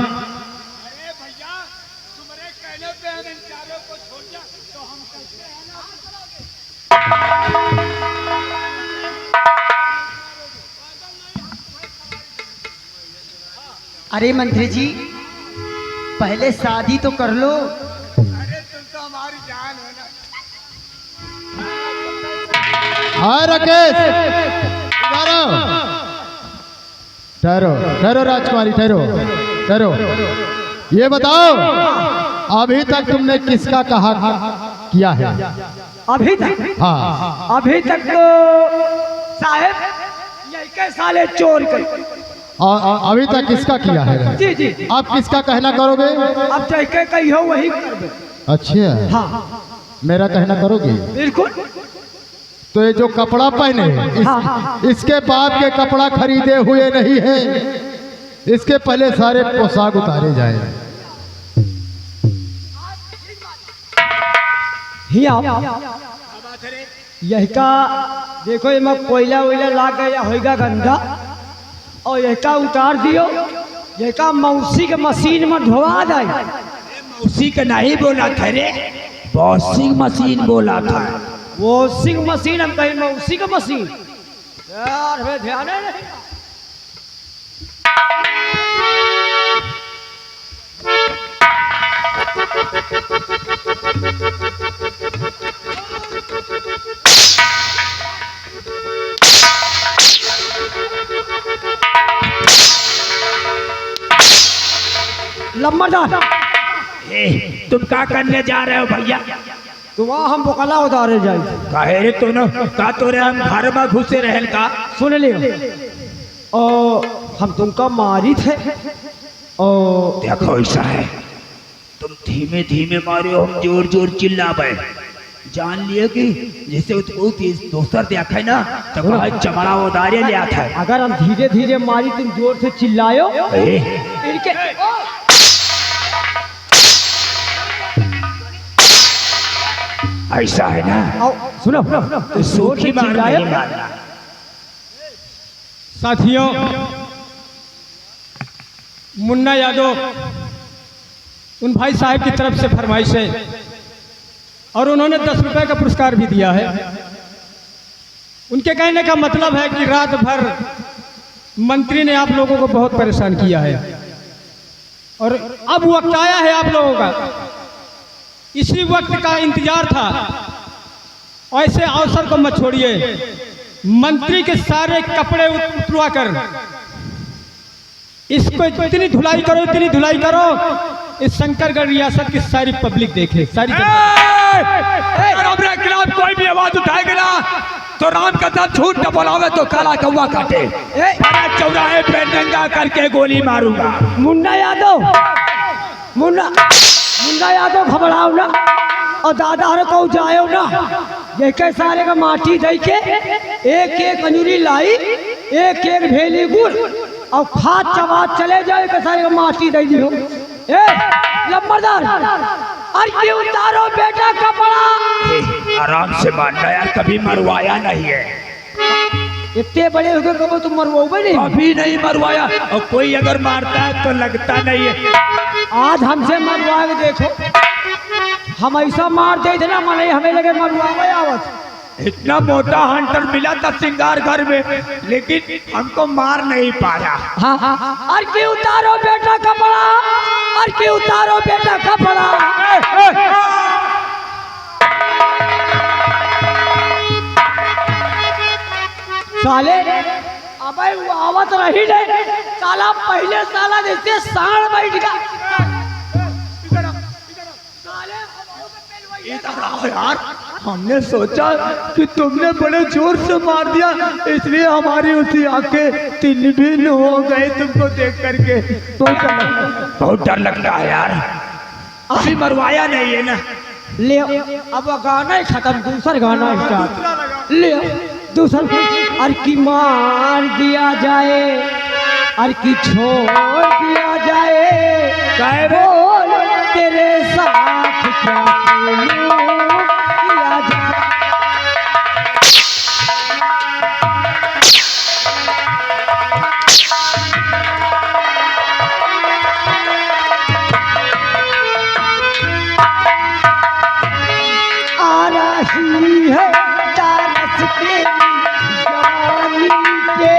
अरे मंत्री जी पहले शादी तो कर लो। हाँ राकेश, इधर आओ। ठहरो ठहरो राजकुमारी, ठहरो ठहरो। ये बताओ अभी तक तुमने किसका कहा किया है? अभी तक? हाँ अभी तक तो साहब यही के साले चोर कर। अभी तक किसका किया है? जी जी। आप किसका कहना करोगे? अब जैके कही हो वही करबे। अच्छा हाँ मेरा कहना करोगे? बिल्कुल। तो ये जो कपड़ा पहने इसके बाप के कपड़ा खरीदे हुए नहीं है, इसके पहले सारे पोशाक उतारे जाए। ही आप यही का देखो, ये मैं कोयला वोयला ला गया होगा गंदा और यही का उतार दियो, यही का मौसी के मशीन में ढोवा जाए। मौसी का नहीं बोला था रे, वॉशिंग मशीन बोला था। वॉशिंग मशीन हम कहीं मौसी का मशीन यार, हमें ध्यान है नहीं। लम्बादार तुम क्या करने जा रहे हो भैया? तो वहाँ हम बोकला उतारे जाए। काहे रे तो न का तो रे हम घर में घुसे रहल का? सुन लियो, और हम तुमका मारी थे और देखो ऐसा है, तुम धीमे धीमे मारे हो, हम जोर जोर चिल्लावे, जान लिए कि जैसे दोसर देखा ना तो चमड़ा उतारे ले आता है। अगर हम धीरे धीरे मारी तुम जोर से चिल्लायो इनके ऐसा है ना? सुनो तो सूखी मार नहीं मारना। साथियों, मुन्ना यादव उन भाई साहब की तरफ से फरमाइश है और उन्होंने 10 रुपए का पुरस्कार भी दिया है। उनके कहने का मतलब है कि रात भर मंत्री ने आप लोगों को बहुत परेशान किया है और अब वक्त आया है आप लोगों का, इसी वक्त का इंतजार था। ऐसे अवसर को मत छोड़िए, मंत्री के सारे कपड़े उतरवा कर इसको इतनी धुलाई करो, इतनी धुलाई करो, इस शंकरगढ़ रियासत की सारी पब्लिक देखे, सारी अपने खिलाफ कोई भी आवाज उठाएगा ना तो राम का साथ झूठ न बोलावे तो काला कौवा काटे, चौराहे पे नंगा करके गोली मारूंगा। मुन्ना यादव, मुन्ना मुंडा यादव घबराओ ना और दादा हर को जाओ ना। ये के सारे का माटी दे के एक एक अंजुरी लाई, एक एक भेली गुड़ और खाद चबात चले जाए के सारे का माटी दे दियो। ए लंबरदार, अरे क्यों उतारो बेटा कपड़ा। आराम से मारना यार, कभी मरवाया नहीं है। इतने बड़े हो गए कब तुम मरवाओगे नहीं? अभी नहीं मरवाया, और कोई अगर मारता है तो लगता नहीं है। आज हमसे मरवा के देखो, हम ऐसा मार दे थे ना मने हमें लगे मरवावे आवत। इतना मोटा हंटर मिला था सिंगार घर में, लेकिन हमको मार नहीं पाया। हाँ हाँ, अरे क्यों उतारो बेटा कपड़ा, अरे क्यों उतारो बेटा कपड़ा। साले अबे वो आवत रही नहीं, साला पहले साला जैसे साढ़ बैठ गया। इधर आओ यार, हमने सोचा कि तुमने बड़े जोर से मार दिया, इसलिए हमारी उसी आंखें तीन भी हो गए तुमको देख करके। बहुत डर लगता है यार। अभी मरवाया नहीं है ना। ले अब गाना ही खत्म, दूसरा गाना स्टार्ट। ले दूसरा, अर की मार दिया जाए, अर की छोड़ दिया जाए, बोल तेरे साथ क्या किया जाए। आ रही है तारस के जवानी के,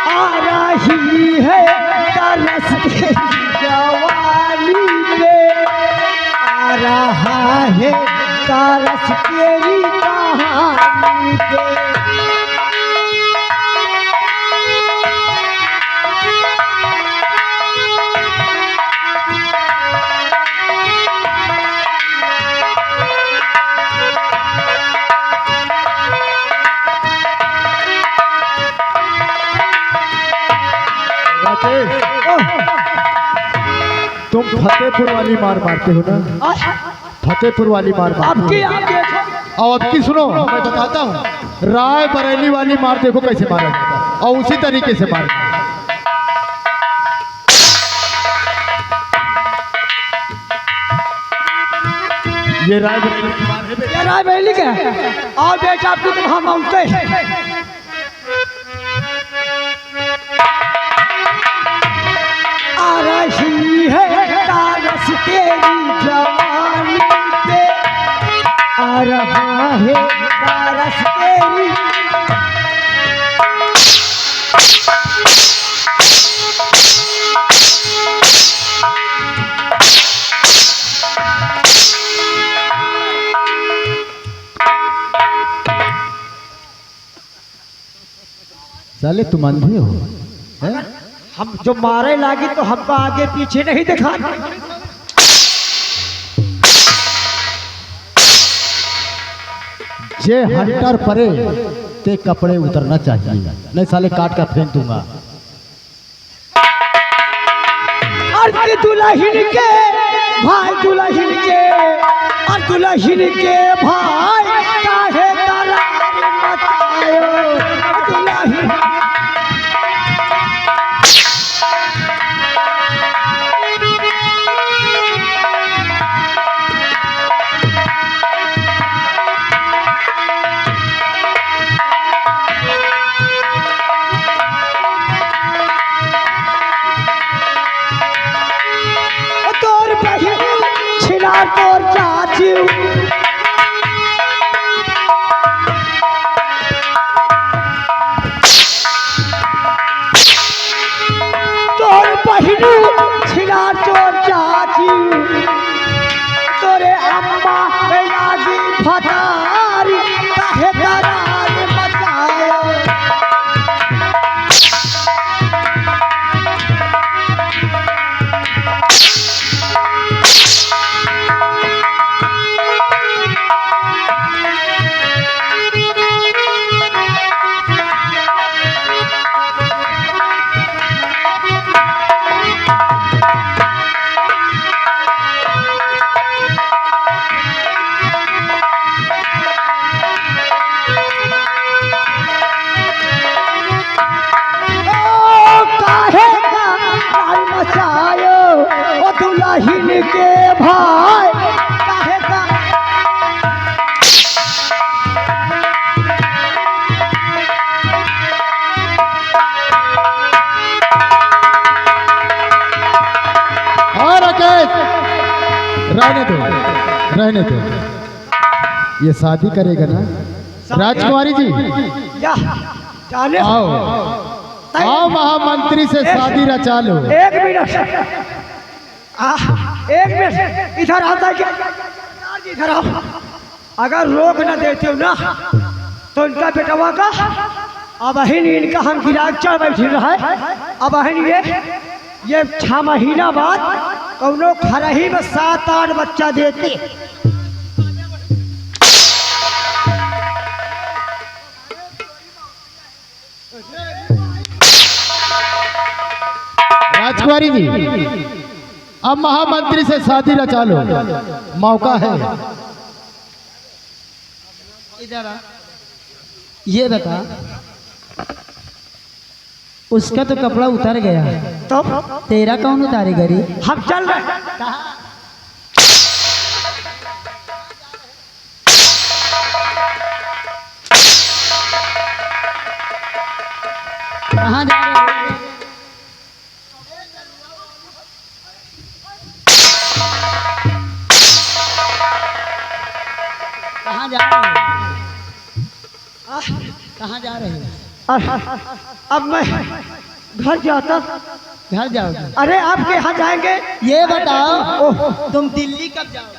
आ रही है तारस के जवानी के, आ रहा है तारस तेरी कहानी के। तुम फतेहपुर वाली मार मारते हो ना, फतेहपुर वाली मार मारते हो। और अब की सुनो, मैं बताता हूँ, राय बरेली वाली मार देखो कैसे मारा जाता है, और उसी तरीके से मार। ये राय बरेली की मार है बेटा। ये राय बरेली का है। और बेटा आपको तो हम मांगते हैं। आ रही है तारस तेरी जवानी पे, आ रहा है तारस तेरी। साले तुम अंधे हो हैं? हम जो मारे लागी तो हमको आगे पीछे नहीं दिखा। जे हंटर परे ते कपड़े उतरना चाहिए, नहीं साले काट कर फेंक दूंगा। और दुल्हन के भाई, दुल्हन के और दुल्हन के भाई काहे दलाल मचायो। दुल्हन तोर बहिन छिला तोर चाची, तोर बहिन छिला तोर चाची, तोरे अम्मा लागी फतारी काहे दरार मचायो। बहिन के भाई काहे का और राकेश रहने दो ये शादी करेगा ना राजकुमारी जी या चाले आओ आओ महामंत्री से शादी रचा लो। एक मिनट एक मिनट इधर आता है क्या इधर आओ। अगर रोक न देते हो ना तो इनका बेटवा का अब इनका हम गिराक चढ़ बैठे रहा है। अब ये 6 महीना बाद कौनो खरही में 7-8 बच्चा देते। राजकुमारी जी अब महामंत्री से शादी रचा लो, मौका है। इधर आ। ये बता, उसका तो कपड़ा उतर गया, तो तेरा कौन उतारेगा रे? हम चल रहे कहाँ जा रहे हो? कहाँ जा रहे हो? कहाँ जा रहे हो? अब मैं घर जाता। घर जाओगे? अरे आपके यहाँ जाएंगे। ये बताओ तुम दिल्ली कब जाओगे?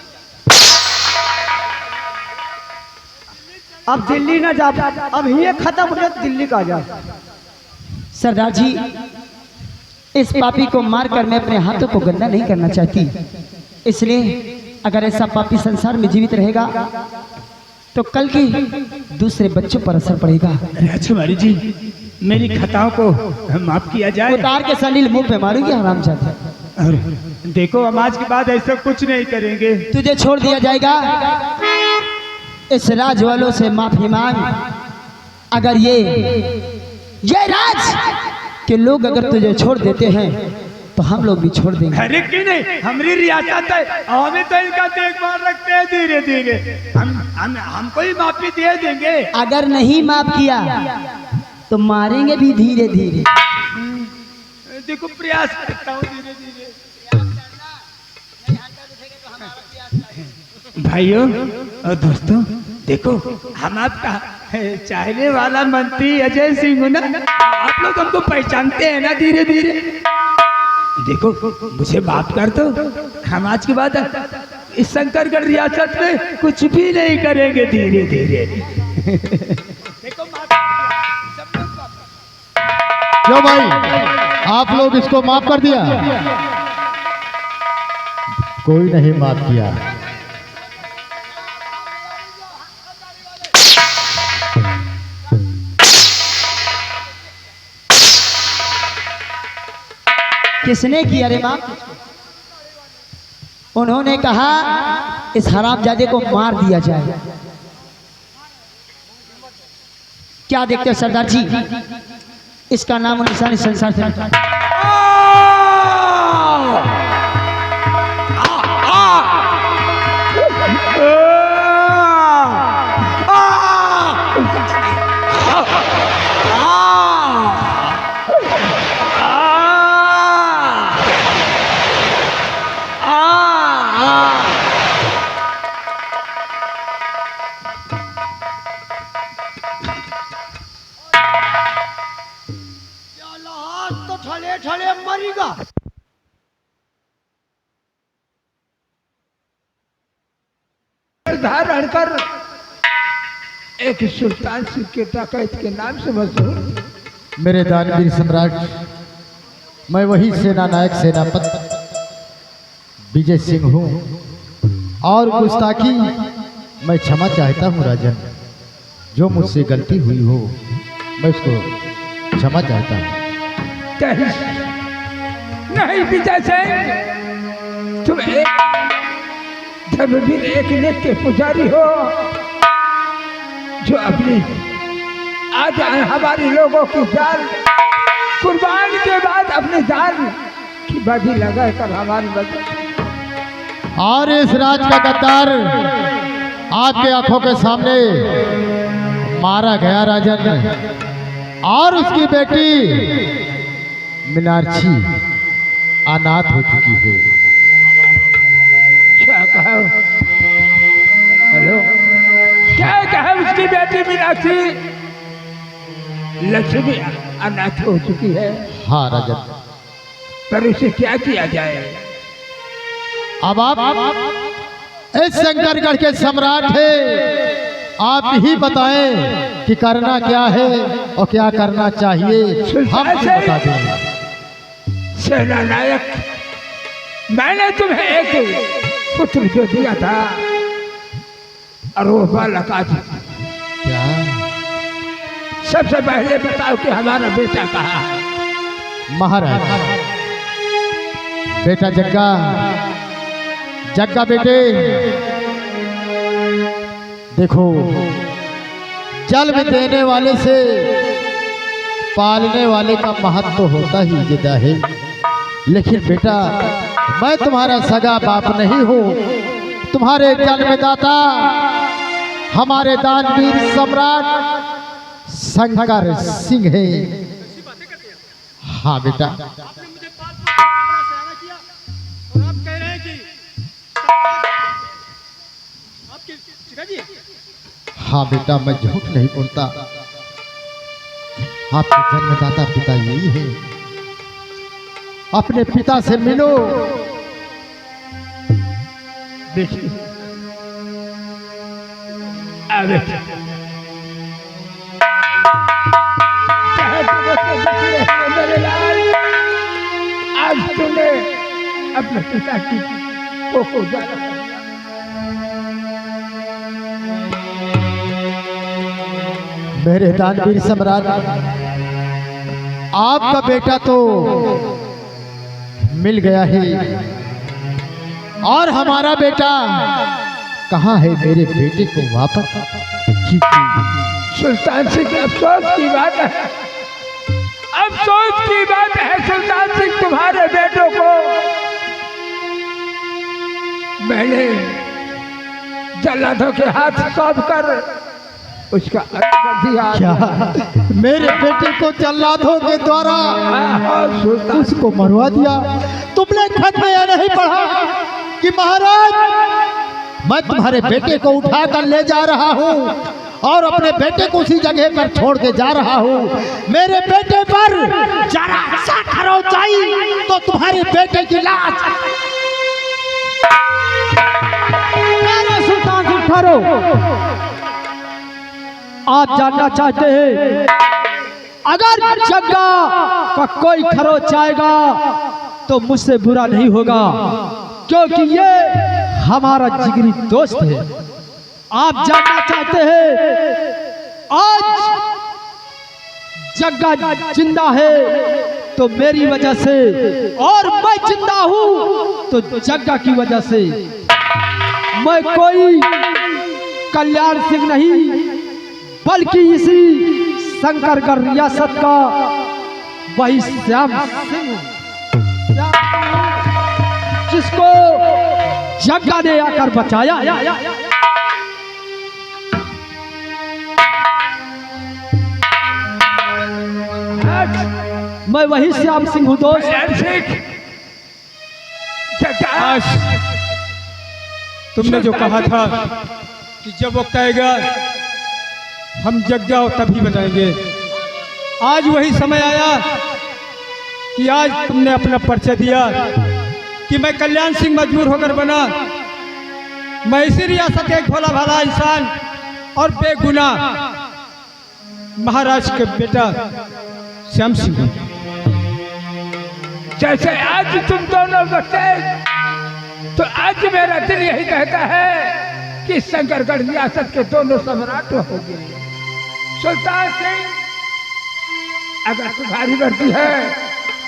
अब दिल्ली ना जा, अब ये खत्म हो जाए दिल्ली का जा। सरदार जी, इस पापी को मारकर मैं अपने हाथों को गंदा नहीं करना चाहती, इसलिए अगर ऐसा पापी संसार में जीवित रहेगा तो कल के दूसरे बच्चों पर असर पड़ेगा। राजकुमारी जी, मेरी खताओं को माफ किया जाए। उतार के सलील मुंह पे मारूंगी हरामजादा। और देखो, हम आज के बाद ऐसा कुछ नहीं करेंगे। तुझे छोड़ दिया जाएगा। इस राज वालों से माफी मांग। अगर ये राज के लोग अगर तुझे छोड़ देते हैं तो हम लोग भी छोड़ देंगे। अरे क्यों नहीं, हमारी रियासत है, हमें तो इनका देखभाल रखते हैं। धीरे धीरे हमको ही माफी दे देंगे। अगर नहीं माफ किया तो मारेंगे भी धीरे धीरे। देखो, प्रयास करता हूँ धीरे धीरे। भाइयों और दोस्तों, देखो, हम आपका चाहने वाला मंत्री अजय सिंह हूँ ना। आप लोग हमको पहचानते हैं ना धीरे धीरे। देखो, मुझे माफ कर दो। हम आज के बाद इस शंकरगढ़ रियासत में कुछ भी नहीं करेंगे। धीरे धीरे देखो, क्यों भाई, आप लोग इसको माफ कर दिया? कोई नहीं माफ किया। किसने किया रे माफ? उन्होंने कहा इस हरामजादे को मार दिया जाए। क्या देखते हो सरदार जी, इसका नाम और निशान इस संसार से मिटा। तो ठले ठले मरीगा। धारण कर एक सुल्तान सिंह के डकैत के नाम से मशहूर। मेरे दानवीर सम्राट, मैं वही सेना नायक सेनापति विजय सिंह हूँ और गुस्ताखी मैं क्षमा चाहता हूँ राजन। जो मुझसे गलती हुई हो मैं उसको क्षमा चाहता हूँ। नहीं विजय सिंह, तुम एक धर्मवीर, एक नित्य पुजारी हो जो अपनी आज हमारे लोगों की जान कुर्बान के बाद अपनी जान की बाजी लगाकर हमारी मदद। और इस राज का गद्दार आपके आंखों के सामने मारा गया राजन, और उसकी बेटी मीनाक्षी अनाथ हो चुकी है। क्या कहा? हेलो, क्या कहा? उसकी बेटी मीनाक्षी लक्ष्मी अनाथ हो चुकी है। हाँ राजन, पर उसे क्या किया जाए? अब आप इस शंकरगढ़ के सम्राट हैं, आप ही बताएं कि करना क्या है और क्या करना चाहिए, हम ही बता देंगे। सेना नायक, मैंने तुम्हें एक पुत्र जो दिया था और वो बालक आज, क्या सबसे पहले बताओ कि हमारा बेटा कहाँ है? महाराज, बेटा जग्गा, जग्गा बेटे, देखो जन्म देने वाले से पालने वाले का महत्व तो होता ही जुदा है, लेकिन बेटा मैं तुम्हारा सगा बाप नहीं हूँ, तुम्हारे जन्मदाता हमारे दानवीर सम्राट शंकर सिंह है। हाँ बेटा, आपने मुझे 5 साल किया और आप कह रहे हैं कि आपके पिताजी? हाँ बेटा, मैं झूठ नहीं बोलता, आपके जन्मदाता पिता यही है। अपने पिता से मिलो। देखिए, अरे मेरे लाल, आज तूने अपने पिता की को जाना। मेरे दानवीर सम्राट, आपका बेटा तो मिल गया है, और हमारा बेटा कहाँ है? मेरे बेटे को वापस सुल्तान सिंह, अफसोस की बात है, अफसोस की बात है सुल्तान सिंह, तुम्हारे बेटों को मैंने जल्लादों के हाथ सौंप कर उसका अंत कर दिया। क्या मेरे बेटे को जल्लादों के द्वारा उसको मरवा दिया? तुमने खत में यह नहीं पढ़ा कि महाराज मैं तुम्हारे बेटे को उठाकर ले जा रहा हूँ और अपने बेटे को उसी जगह पर छोड़ के जा रहा हूँ। मेरे बेटे पर जरा सा खरोंचाई तो तुम्हारे बेटे की लाश। सुल्तान सिंह ठहरो, आप जानना चाहते हैं अगर जग्गा का कोई खरोच आएगा तो मुझसे बुरा नहीं होगा, क्योंकि ये हमारा जिगरी दोस्त है। आप जानना चाहते हैं आज जग्गा जिंदा है तो मेरी वजह से, और मैं जिंदा हूं तो जग्गा की वजह से। मैं कोई कल्याण सिंह नहीं, बल्कि इसी शंकरगढ़ रियासत का वही श्याम सिंह जिसको जग्गा ने आकर बचाया। मैं वही श्याम सिंह हूँ दोस्त। तुमने जो कहा था कि जब वक्त आएगा हम जग्गा तभी बताएंगे, आज वही समय आया कि आज तुमने अपना परिचय दिया कि मैं कल्याण सिंह मजबूर होकर बना। मैं इसी रियासत का एक भोला भाला इंसान और बेगुनाह महाराज के बेटा श्याम सिंह हूं। जैसे आज तुम दोनों बचे, तो आज मेरा दिल यही कहता है कि शंकरगढ़ रियासत के दोनों सम्राट हो गए। सुल्तान सिंह, अगर तुम्हारी मर्जी है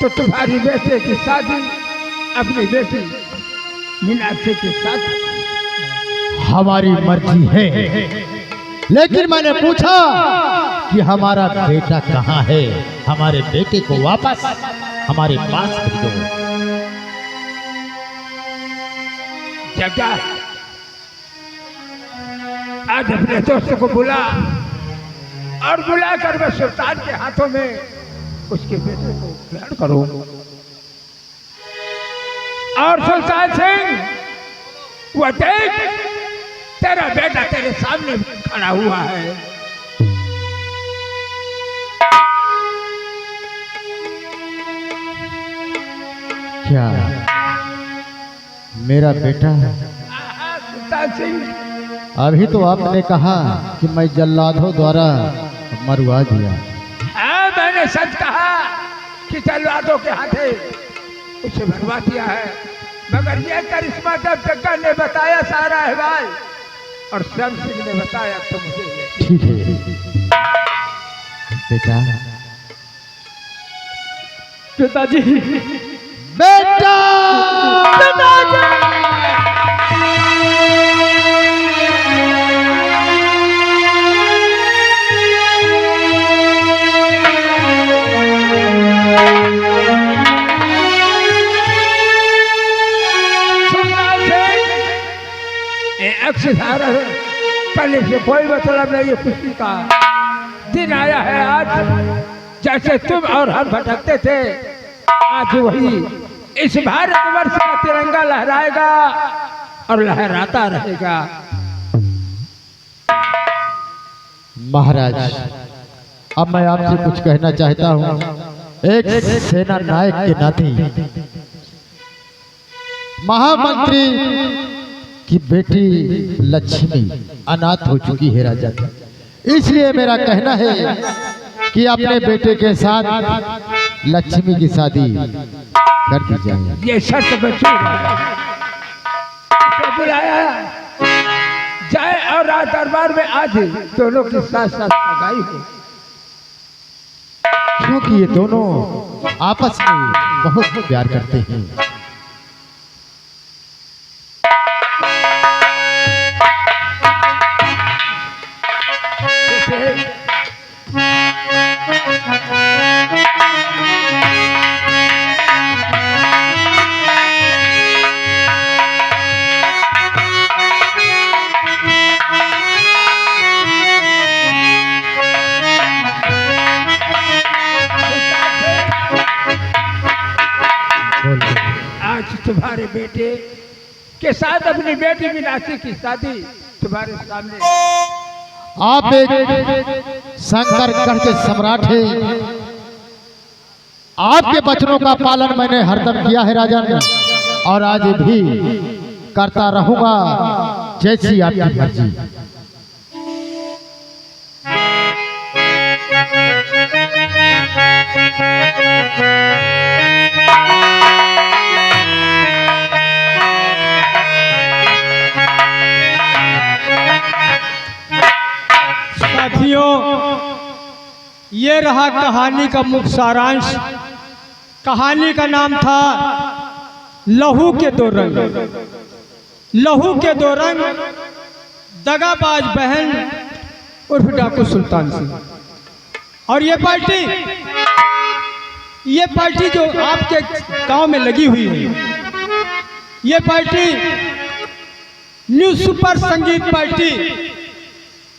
तो तुम्हारी बेटे की शादी अपनी बेटी मीनाक्षी के साथ। हमारी मर्जी है, लेकिन मैंने पूछा कि हमारा बेटा कहाँ है? हमारे बेटे को वापस हमारे पास भेजो। जगा आज अपने दोस्त को बुला और बुलाकर मैं सुल्तान के हाथों में उसके बेटे को ग्रहण करूं। और सुल्तान सिंह वो देख तेरा बेटा तेरे सामने खड़ा हुआ है। क्या मेरा बेटा है? सुल्तान सिंह अभी तो आपने कहा कि मैं जल्लादों द्वारा मरवा दिया। हाँ मैंने सच कहा कि जल्लादों के हाथे उसे मरवा दिया है, मगर ये करिश्मा जब जग्गा ने बताया सारा अहवाल और श्याम सिंह ने बताया तो मुझे ठीक है बेटा। पिताजी बेटा अक्षधारा है, कल से कोई मतलब नहीं है। खुशी का दिन आया है आज, जैसे तुम और हम भटकते थे आज वही इस भारतवर्ष का तिरंगा लहराएगा और लहराता रहेगा। महाराज अब मैं आपसे कुछ कहना चाहता हूँ। एक सेना नायक के नाते महामंत्री की बेटी लक्ष्मी अनाथ हो चुकी है राजा, इसलिए मेरा कहना है कि अपने बेटे के साथ लक्ष्मी की शादी कर दी जाए। ये शर्त बच्चों बुलाया जाए और राज दरबार में आज दोनों के साथ साथ सगाई हो, क्योंकि ये दोनों आपस में बहुत प्यार करते हैं। आज तुम्हारे बेटे के साथ अपनी बेटी मीनाक्षी की शादी तुम्हारे सामने। आप एक शंकर गढ़ के सम्राट हैं, आपके वचनों का पालन मैंने हरदम किया है राजा ने, और आज भी करता रहूंगा जैसी आपकी मर्जी। साथियों, ये रहा कहानी का मुख्य सारांश। कहानी का नाम था लहू के दो रंग। लहू के दो रंग, दगाबाज बहन उर्फ डाकू सुल्तान सिंह। और ये पार्टी जो आपके गांव में लगी हुई है, ये पार्टी न्यू सुपर संगीत पार्टी,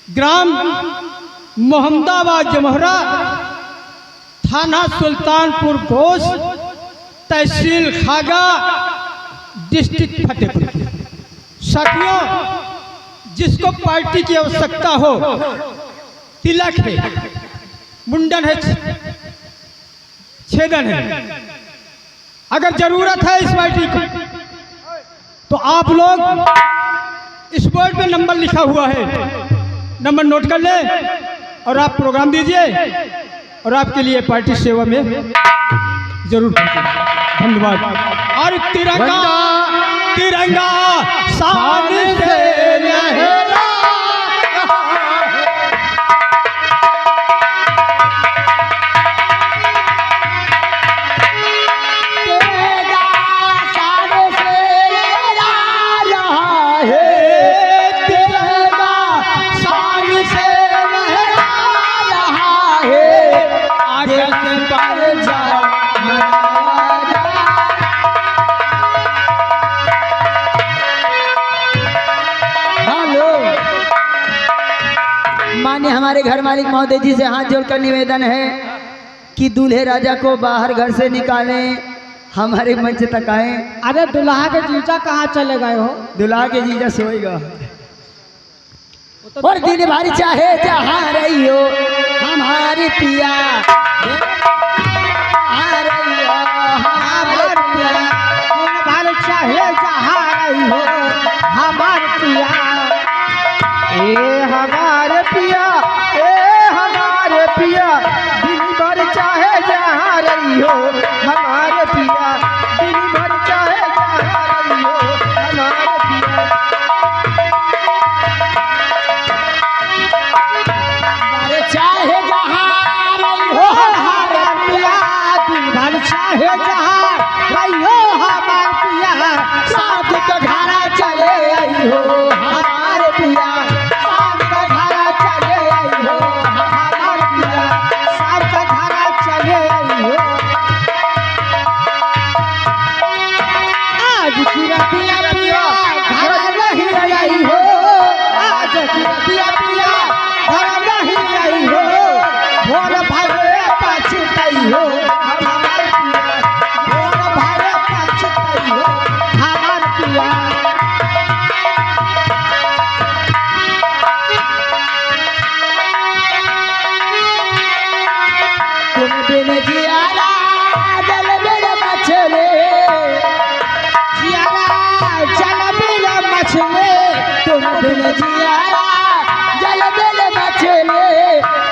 ग्राम मोहम्मदाबाद जमहरा, थाना सुल्तानपुर घोष, तहसील खागा, डिस्ट्रिक्ट फतेहपुर। साथियों, जिसको पार्टी की आवश्यकता हो, तिलक है, मुंडन है, छेदन है, अगर जरूरत है इस पार्टी को, तो आप लोग इस बोर्ड पे नंबर लिखा हुआ है, नंबर नोट कर ले और आप प्रोग्राम दीजिए और आपके लिए पार्टी सेवा में जरूर पहुंचेगी। धन्यवाद। और तिरंगा तिरंगा शान से लहरा, मान्य हमारे घर मालिक महोदय जी से हाथ जोड़कर निवेदन है कि दूल्हे राजा को बाहर घर से निकालें, हमारे मंच तक आए। अरे दुल्हा के जीजा कहाँ चले गए हो? दुल्हा के जीजा सोएगा और दिन भर चाहे जहाँ रही हो हमारे पिया, जहाँ रही हो हमारे पिया, दिन भर चाहे जहाँ रही हो हमारे पिया, ए हमारे पिया, ए हमारे पिया, दिन भर चाहे जहाँ रही हो हमारे पिया, दिन भर चाहे जहाँ रही हो हमारे पिया। हमारे चाहे जहाँ रही हो हमारे पिया, दिन भर चाहे जहाँ रही हो हमारे पिया, साथ का घरा चले आई हो हमारे पिया, साथ का घरा चले आई हो हमारे पिया, साथ का घरा चले आई हो। आज की रतिया पिया घर नहीं आई हो, आज की रतिया पिया घर नहीं आई हो, भोर भरे पछताई हो हमारे पिया, भोर भरे पछताई हो हमारे पिया। तुम बिन जियारा जल बिन मछले, जियारा जल बिन मछले, तुम बिन जियारा जल बिन मछले,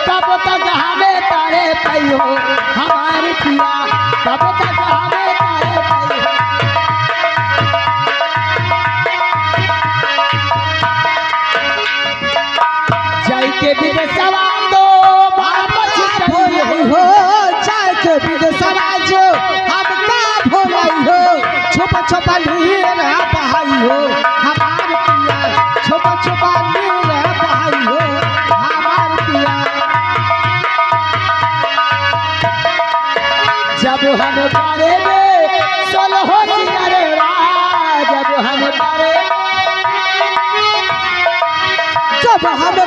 कब तक हमें तारे पई हो हमारे पिया, कब तक हमें तारे पई हो। जय के विदेशवा तो वापस चली भोलाई हो चाय के विदेशवा जो हमका भोलाई हो, छुप छुप नीर बहाई हो हमारे पिया, छुप छुप नीर बहाई हो हमारे पिया। जब हम बारे में सोलो हो सिंगरेरा, जब हम बारे जब हम